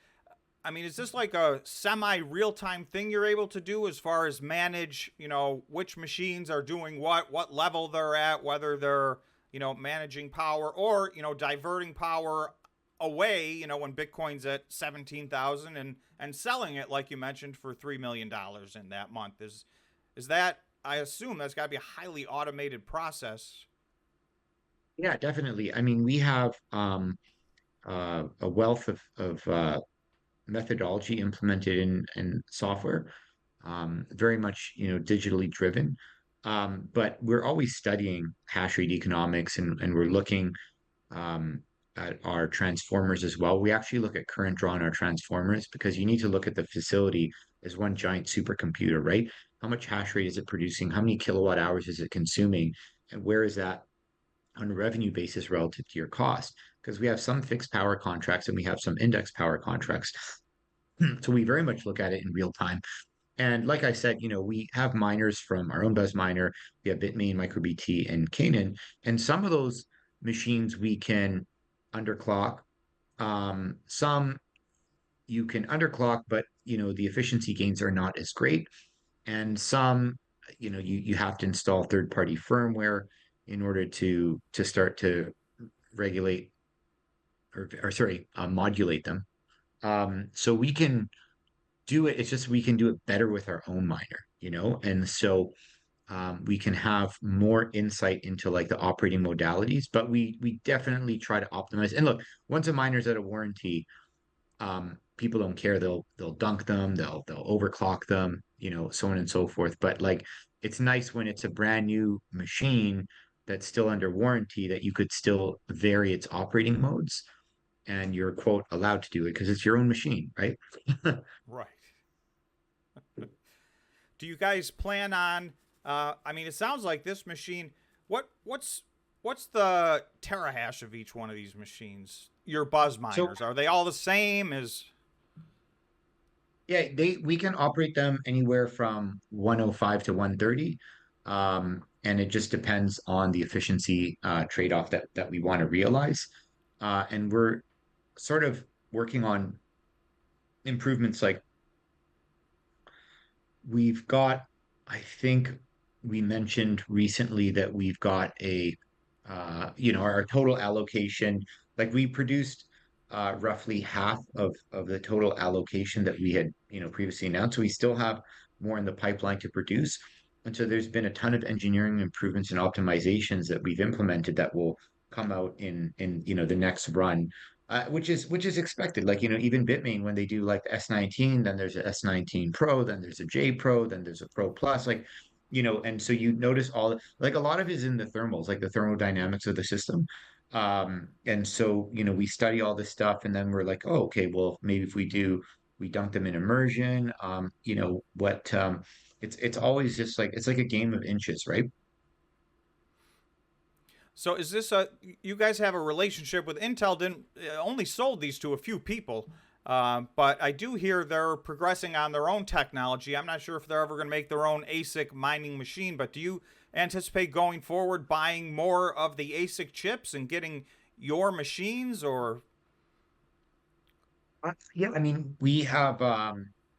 I mean, is this like a semi real time thing you're able to do as far as manage, which machines are doing what level they're at, whether they're, managing power or, diverting power away, when Bitcoin's at 17,000 and selling it, like you mentioned, for $3 million in that month? Is that, I assume that's got to be a highly automated process. Yeah, definitely. I mean, we have a wealth of methodology implemented in software, very much digitally driven. But we're always studying hash rate economics and we're looking um, at our transformers as well. We actually look at current draw on our transformers because you need to look at the facility as one giant supercomputer, right? How much hash rate is it producing? How many kilowatt hours is it consuming? And where is that on a revenue basis relative to your cost? Because we have some fixed power contracts and we have some index power contracts. So we very much look at it in real time. And like I said, we have miners from our own Buzz miner. We have Bitmain, MicroBT, and Canaan. And some of those machines we can underclock. Some you can underclock, but the efficiency gains are not as great. And some, you have to install third-party firmware in order to start to regulate or sorry, modulate them. So we can do it. It's just we can do it better with our own miner. And so we can have more insight into like the operating modalities, but we definitely try to optimize. And look, once a miner's out of warranty, people don't care. They'll dunk them, they'll overclock them, so on and so forth. But like it's nice when it's a brand new machine that's still under warranty that you could still vary its operating modes and you're quote allowed to do it because it's your own machine, right? Right. Do you guys plan on? I mean, it sounds like this machine. What's the terahash of each one of these machines? Your buzz So miners, are they all the same? Is yeah, we can operate them anywhere from 105 to 130. And it just depends on the efficiency trade-off that we want to realize. And we're sort of working on improvements like we've got, I think we mentioned recently that we've got our total allocation, like we produced roughly half of the total allocation that we had, previously announced. So we still have more in the pipeline to produce. And so there's been a ton of engineering improvements and optimizations that we've implemented that will come out in the next run. Which is expected. Like, even Bitmain, when they do like the S19, then there's a S19 Pro, then there's a J Pro, then there's a Pro Plus, like, and so you notice like a lot of it is in the thermals, like the thermodynamics of the system. And so, we study all this stuff and then we're like, oh, okay, well, maybe if we dunk them in immersion, it's always just like, it's like a game of inches, right? so? Is this a? You guys have a relationship with Intel? Didn't only sold these to a few people, but I do hear they're progressing on their own technology. I'm not sure if they're ever going to make their own ASIC mining machine, but do you anticipate going forward buying more of the ASIC chips and getting your machines or Yeah, I mean, we have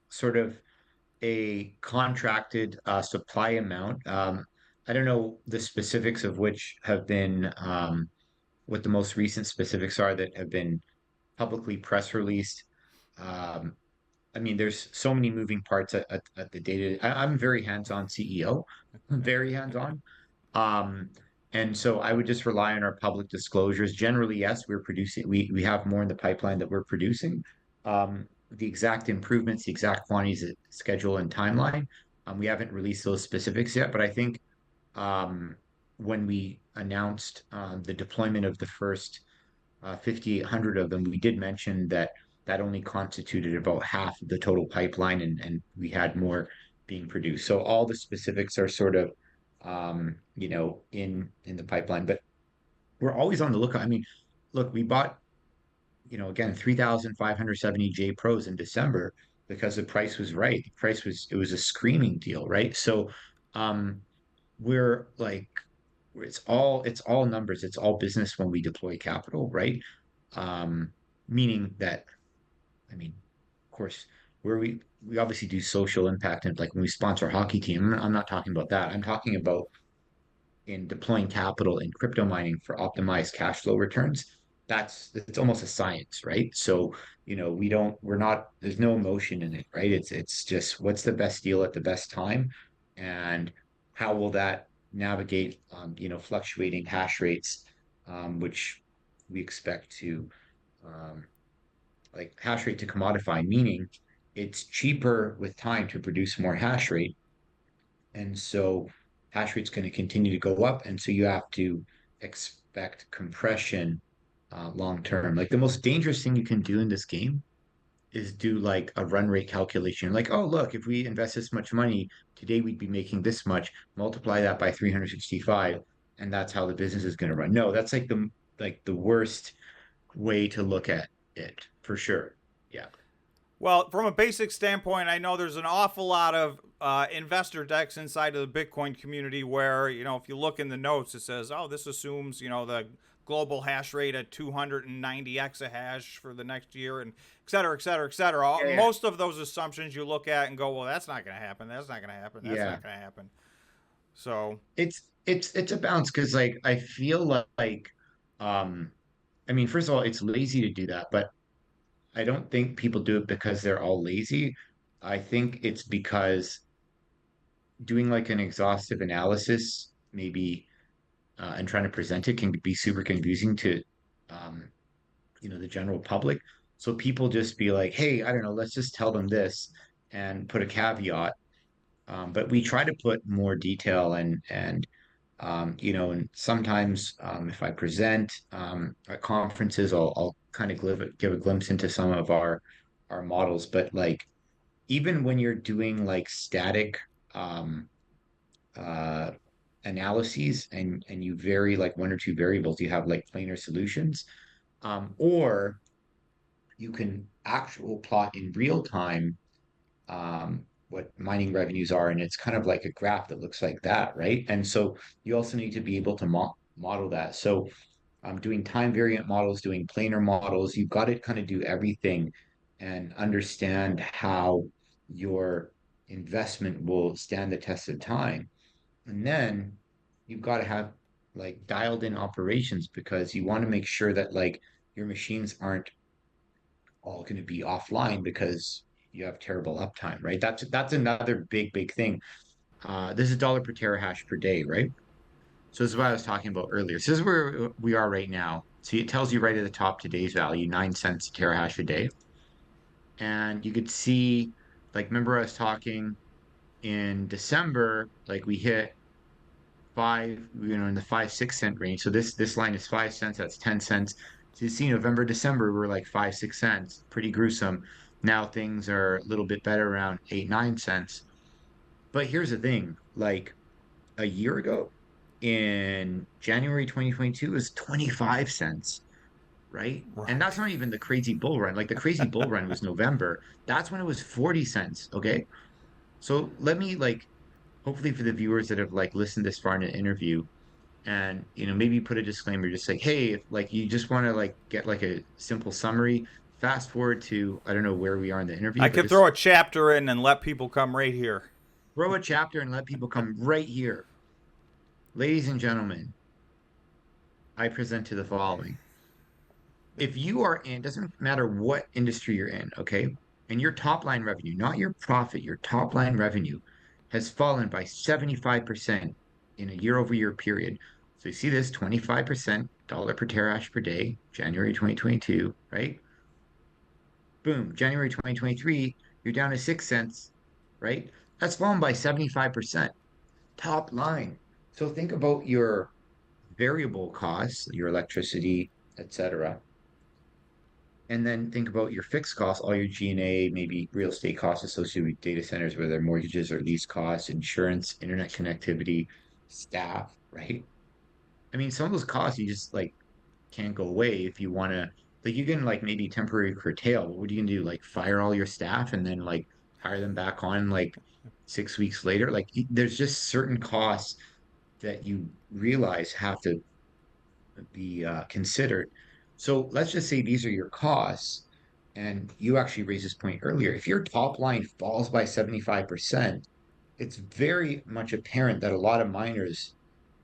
sort of a contracted supply amount. I don't know the specifics of which have been what the most recent specifics are that have been publicly press released. Um, I mean, there's so many moving parts at the data. I'm very hands-on CEO. I'm very hands-on. Um, and so I would just rely on our public disclosures. Generally, yes, we have more in the pipeline that we're producing. The exact improvements, the exact quantities, schedule, and timeline, we haven't released those specifics yet, but I think um, when we announced the deployment of the first 5,800 of them, we did mention that that only constituted about half of the total pipeline, and we had more being produced. So all the specifics are sort of, in the pipeline, but we're always on the lookout. I mean, look, we bought, again, 3,570 J Pros in December because the price was right. It was a screaming deal, right? So, um, we're like, it's all numbers, it's all business when we deploy capital, right? Um, Meaning that, I mean, of course, where we obviously do social impact and like when we sponsor a hockey team, I'm not talking about that. I'm talking about in deploying capital in crypto mining for optimized cash flow returns. It's almost a science, right? So, we're not, there's no emotion in it, right? It's just what's the best deal at the best time and how will that navigate, fluctuating hash rates, which we expect to, um, like hash rate to commodify, meaning it's cheaper with time to produce more hash rate. And so hash rate's going to continue to go up. And so you have to expect compression long term. Like the most dangerous thing you can do in this game is do like a run rate calculation. Like, oh, look, if we invest this much money, today we'd be making this much, multiply that by 365, and that's how the business is going to run. No, that's like the worst way to look at it for sure. Yeah. well, from a basic standpoint, I know there's an awful lot of investor decks inside of the Bitcoin community where, if you look in the notes, it says, oh, this assumes, the global hash rate at 290 exahash for the next year and et cetera, et cetera, et cetera. Yeah, yeah. Most of those assumptions you look at and go, well, that's not going to happen. That's not going to happen. That's Yeah. not going to happen. So, It's a balance because like I feel like um I mean first of all it's lazy to do that, but I don't think people do it because they're all lazy. I think it's because doing like an exhaustive analysis, maybe, and trying to present it can be super confusing to, um, the general public. So people just be like, hey, I don't know, let's just tell them this and put a caveat. But we try to put more detail and sometimes if I present at conferences, I'll kind of give a glimpse into some of our models. But like even when you're doing like static um, uh, analyses and you vary like one or two variables, you have like planar solutions, or you can actual plot in real time what mining revenues are, and it's kind of like a graph that looks like that, right? And so you also need to be able to model that. So doing time variant models, doing planar models, you've got to kind of do everything and understand how your investment will stand the test of time. And then you've got to have like dialed in operations because you want to make sure that like your machines aren't all going to be offline because you have terrible uptime, right? That's another big thing. This is dollar per terahash per day, right? So this is what I was talking about earlier. So this is where we are right now. See, it tells you right at the top today's value, 9 cents a terahash a day. And you could see, like, remember I was talking in December, like we hit five, in the 5, 6 cent range. So this line is 5 cents, that's 10 cents. So you see November, December, we're like 5, 6 cents, pretty gruesome. Now things are a little bit better around 8, 9 cents. But here's the thing, like a year ago in January 2022 was 25 cents, right? And Right. that's not even the crazy bull run. Like the crazy bull run was November. That's when it was 40 cents. Okay. So let me like hopefully for the viewers that have like listened this far in an interview and maybe put a disclaimer just like, hey, if like you just want to like get like a simple summary, fast forward to I don't know where we are in the I interview, but could just throw a chapter in and let people come right here. throw a chapter and let people come right here. Ladies and gentlemen, I present to the following. If you are in, doesn't matter what industry you're in, okay, and your top line revenue, not your profit, your top line revenue has fallen by 75% in a year over year period. So you see this 25% dollar per terahash per day, January 2022, right? Boom, January 2023, you're down to 6 cents, right? That's fallen by 75%. Top line. So think about your variable costs, your electricity, etc. And then think about your fixed costs, all your G&A, maybe real estate costs associated with data centers, whether they're mortgages or lease costs, insurance, internet connectivity, staff, right? I mean, some of those costs you just like can't go away if you want to, like you can like maybe temporarily curtail. What are you gonna do? Like fire all your staff and then like hire them back on like 6 weeks later? Like there's just certain costs that you realize have to be considered. So let's just say these are your costs, and you actually raised this point earlier. If your top line falls by 75%, it's very much apparent that a lot of miners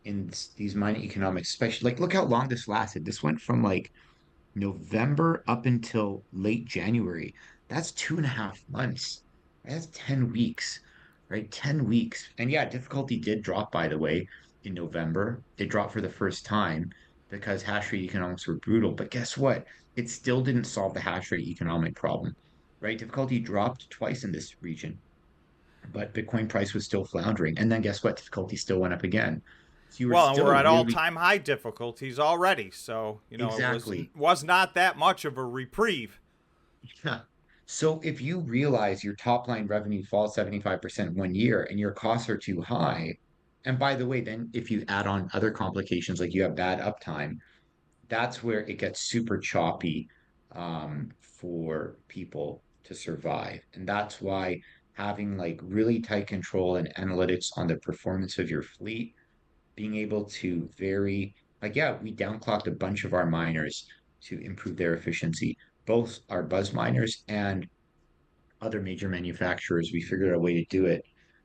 in these mining economics, especially like look how long this lasted. This went from like November up until late January. That's 2.5 months. That's 10 weeks, right? 10 weeks. And yeah, difficulty did drop, by the way, in November. It dropped for the first time because hash rate economics were brutal. But guess what? It still didn't solve the hash rate economic problem, right? Difficulty dropped twice in this region, but Bitcoin price was still floundering. And then guess what? Difficulty still went up again. So you were Well, and we're still at really all-time high difficulties already, so it exactly. was not that much of a reprieve. Yeah. So if you realize your top line revenue falls 75% 1 year and your costs are too high, and by the way, then if you add on other complications like you have bad uptime, that's where it gets super choppy for people to survive. And that's why having like really tight control and analytics on the performance of your fleet, being able to vary, like, yeah, we downclocked a bunch of our miners to improve their efficiency, both our buzz miners and other major manufacturers. We figured out a way to do it.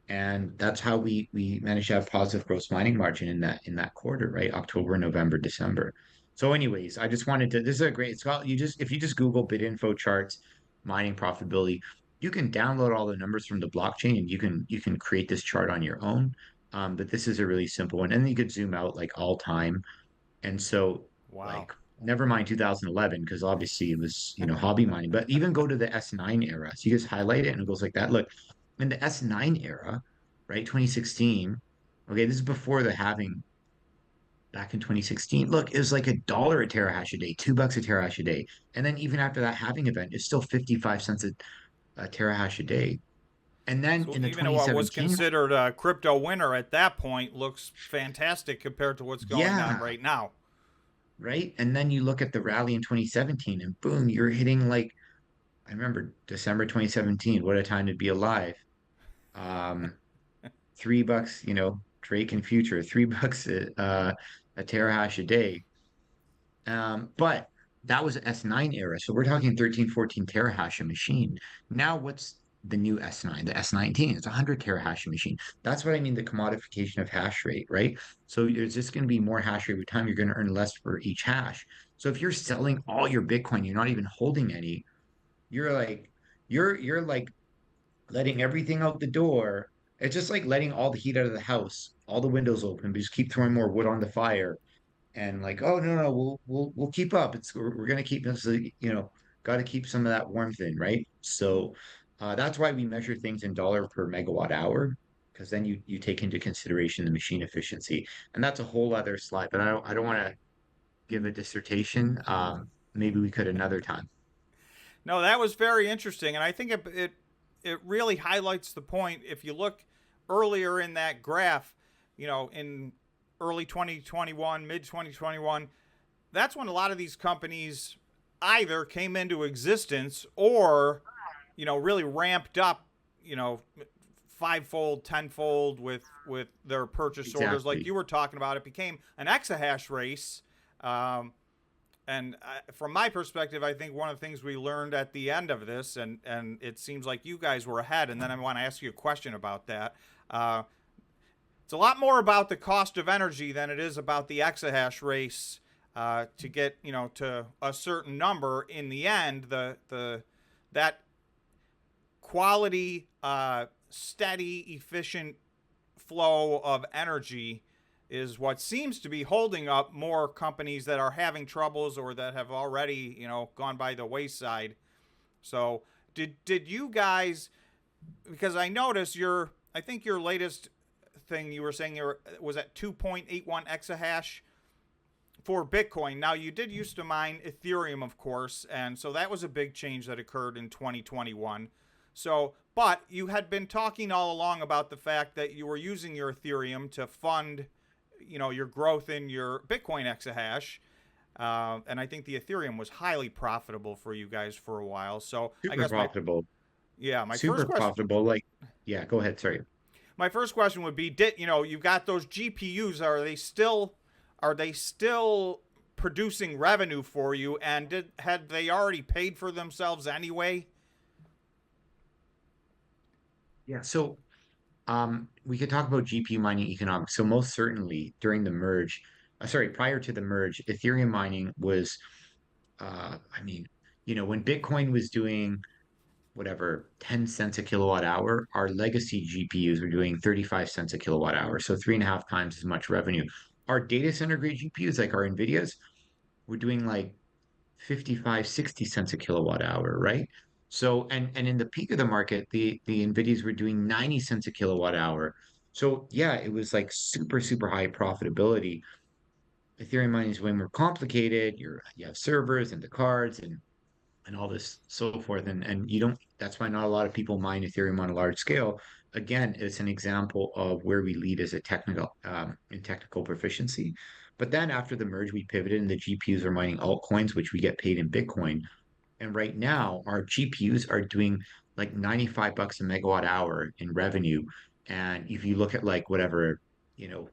And that's how we managed to have positive gross mining margin in that quarter, right? October, November, December. So, anyways, I just wanted to. This is a great Scott. You just if you just Google bit info charts, mining profitability, you can download all the numbers from the blockchain and you can create this chart on your own. But this is a really simple one. And then you could zoom out like all time. And so Wow. like never mind 2011, because obviously it was, hobby mining, but even go to the S9 era. So you just highlight it and it goes like that. Look, in the S9 era, right, 2016, okay, this is before the halving back in 2016. Look, it was like $1 a terahash a day, $2 a terahash a day. And then even after that halving event, it's still 55 cents a terahash a day. And then So in the even what was 2017, considered a crypto winter at that point looks fantastic compared to what's going on yeah, right now. right. And then you look at the rally in 2017 and boom, you're hitting like, I remember December 2017, what a time to be alive. Um, $3, Drake and Future, $3 a terahash a day. But that was S9 era. So we're talking 13, 14 terahash a machine. Now what's the new S9? The S19 is 100 terahash a machine. That's what I mean, the commodification of hash rate, right? So there's just going to be more hash rate with time. You're going to earn less for each hash. So if you're selling all your Bitcoin, you're not even holding any, you're like, you're like letting everything out the door. It's just like letting all the heat out of the house, all the windows open, but just keep throwing more wood on the fire and like, oh no, we'll keep up. We're gonna keep this, got to keep some of that warmth in, right? So that's why we measure things in dollar per megawatt hour, because then you take into consideration the machine efficiency, and that's a whole other slide. But I don't want to give a dissertation. Maybe we could another time. No, that was very interesting, and I think it really highlights the point. If you look earlier in that graph, in early 2021, mid 2021, that's when a lot of these companies either came into existence or, really ramped up, you know, fivefold, tenfold with their purchase orders, like Exactly. you were talking about. It became an exahash race. Um, from my perspective, I think one of the things we learned at the end of this, and it seems like you guys were ahead, and then I want to ask you a question about that. Uh, it's a lot more about the cost of energy than it is about the exahash race to get to a certain number. In the end, the that quality, steady, efficient flow of energy is what seems to be holding up more companies that are having troubles or that have already, gone by the wayside. So, did you guys? Because I noticed I think your latest thing you were saying was at 2.81 exahash for Bitcoin. Now you did used to mine Ethereum, of course, and so that was a big change that occurred in 2021. So, but you had been talking all along about the fact that you were using your Ethereum to fund, your growth in your Bitcoin exahash. And I think the Ethereum was highly profitable for you guys for a while. So I Super guess profitable. my first Super question profitable. Like, yeah, go ahead. Sorry. would be: Did you've got those GPUs? Are they still producing revenue for you? And had they already paid for themselves anyway? Yeah. So we could talk about GPU mining economics. So most certainly during the merge, sorry, prior to the merge, Ethereum mining was, I mean, when Bitcoin was doing whatever 10 cents a kilowatt hour, our legacy GPUs were doing 35 cents a kilowatt hour, so three and a half times as much revenue. Our data center grade GPUs, like our NVIDIAs, were doing like 55, 60 cents a kilowatt hour, right? So, and in the peak of the market, the NVIDIAs were doing 90 cents a kilowatt hour. So yeah, it was like super, super high profitability. Ethereum mining is way more complicated. You have servers and the cards and all this so forth. And you don't, that's why not a lot of people mine Ethereum on a large scale. Again, it's an example of where we lead as a technical in technical proficiency. But then after the merge, we pivoted and the GPUs are mining altcoins, which we get paid in Bitcoin. And right now, our GPUs are doing like $95 a megawatt hour in revenue. And if you look at like whatever, you know,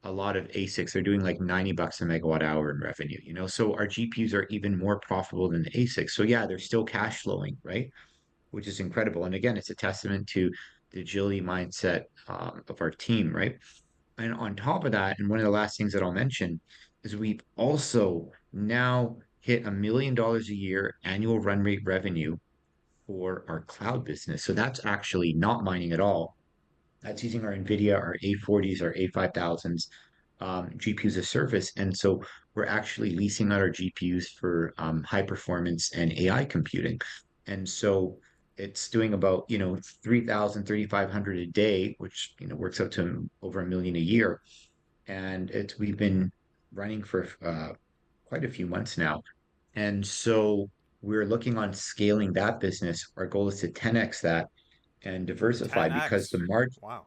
a lot of ASICs, they're doing like $90 a megawatt hour in revenue. So our GPUs are even more profitable than the ASICs. So yeah, they're still cash flowing, right? Which is incredible. And again, it's a testament to the agility mindset of our team, right? And on top of that, and one of the last things that I'll mention is we've also now hit $1 million a year annual run rate revenue for our cloud business. So that's actually not mining at all. That's using our NVIDIA, our A40s, our A5000s, GPUs as service. And so we're actually leasing out our GPUs for high performance and AI computing. And so it's doing about, 3,000, 3,500 a day, which, works out to over 1 million a year. And we've been running for quite a few months now. And so we're looking on scaling that business. Our goal is to 10x that and diversify because the 10x. margin, Wow.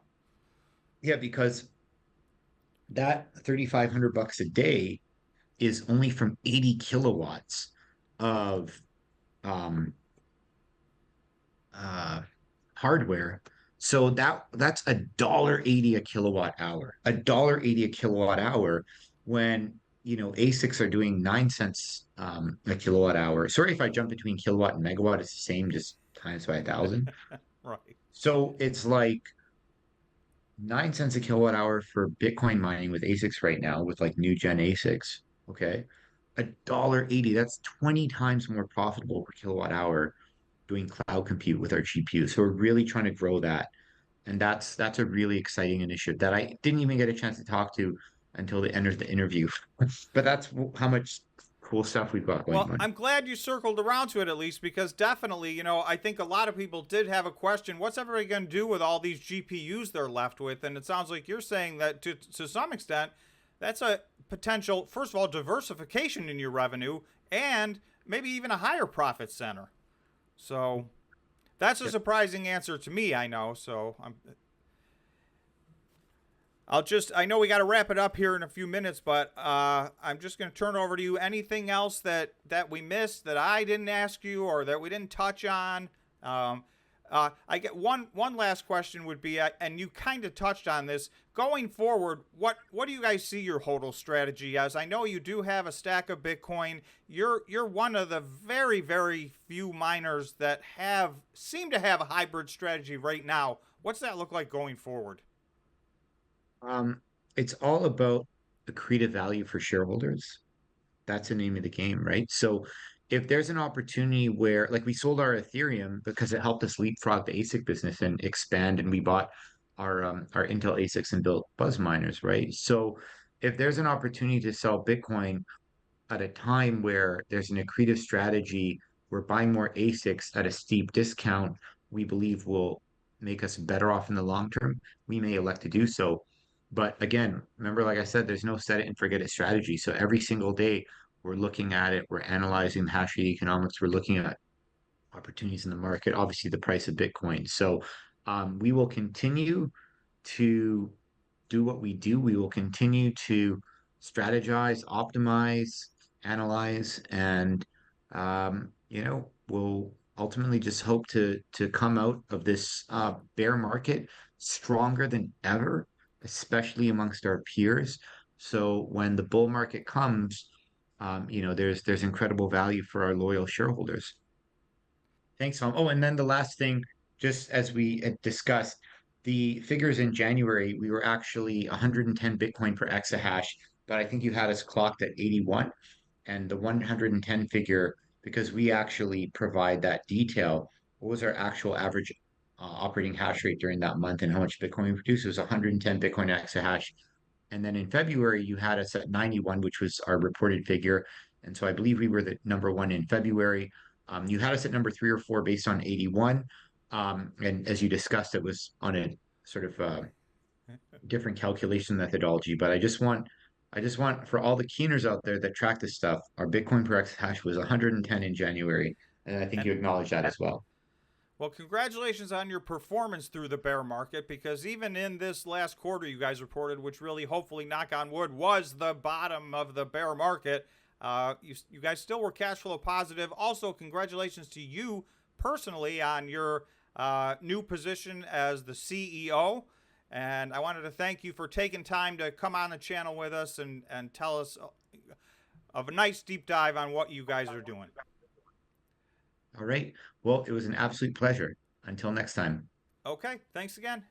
yeah, because that 3,500 bucks a day is only from 80 kilowatts of um uh hardware. So that's $1.80 a kilowatt hour. $1.80 a kilowatt hour when ASICs are doing 9 cents a kilowatt hour. Sorry if I jump between kilowatt and megawatt, it's the same, just times by 1,000. Right. So it's like 9 cents a kilowatt hour for Bitcoin mining with ASICs right now, with like new gen ASICs. Okay. $1.80, that's 20 times more profitable per kilowatt hour doing cloud compute with our GPU. So we're really trying to grow that. And that's a really exciting initiative that I didn't even get a chance to talk to until the end of the interview. But that's how much cool stuff we've got going Well, on. I'm glad you circled around to it at least because definitely, I think a lot of people did have a question. What's everybody going to do with all these GPUs they're left with? And it sounds like you're saying that to some extent, that's a potential, first of all, diversification in your revenue and maybe even a higher profit center. So that's a Yep. surprising answer to me, I know. I know we got to wrap it up here in a few minutes, but I'm just going to turn it over to you. Anything else that we missed that I didn't ask you or that we didn't touch on? Um, I get one last question would be, and you kind of touched on this. Going forward, what do you guys see your hodl strategy as? I know you do have a stack of Bitcoin. You're one of the very few miners that seem to have a hybrid strategy right now. What's that look like going forward? Um, it's all about accretive value for shareholders. That's the name of the game, right? So if there's an opportunity where, like, we sold our Ethereum because it helped us leapfrog the ASIC business and expand, and we bought our Intel ASICs and built Buzz miners, right? So if there's an opportunity to sell Bitcoin at a time where there's an accretive strategy, we're buying more ASICs at a steep discount, we believe will make us better off in the long term, we may elect to do so. But again, remember, like I said, there's no set it and forget it strategy. So every single day we're looking at it, we're analyzing the hash rate economics, we're looking at opportunities in the market, obviously the price of Bitcoin. So we will continue to do what we do. We will continue to strategize, optimize, analyze, and we'll ultimately just hope to come out of this bear market stronger than ever, especially amongst our peers. So when the bull market comes, there's incredible value for our loyal shareholders. Thanks, Tom. Oh, and then the last thing, just as we had discussed, the figures in January, we were actually 110 Bitcoin per exahash, but I think you had us clocked at 81. And the 110 figure, because we actually provide that detail, what was our actual average operating hash rate during that month and how much Bitcoin we produced? It was 110 Bitcoin exahash. And then in February, you had us at 91, which was our reported figure. And so I believe we were the number one in February. You had us at number 3 or 4 based on 81. And as you discussed, it was on a sort of different calculation methodology. But I just want for all the keeners out there that track this stuff, our Bitcoin per exahash was 110 in January. And I think And you acknowledge that as well. well, congratulations on your performance through the bear market because even in this last quarter you guys reported, which really, hopefully, knock on wood, was the bottom of the bear market, you guys still were cash flow positive. Also, congratulations to you personally on your new position as the CEO. And I wanted to thank you for taking time to come on the channel with us and tell us of a nice deep dive on what you guys are doing. All right. Well, it was an absolute pleasure. Until next time. Okay, thanks again.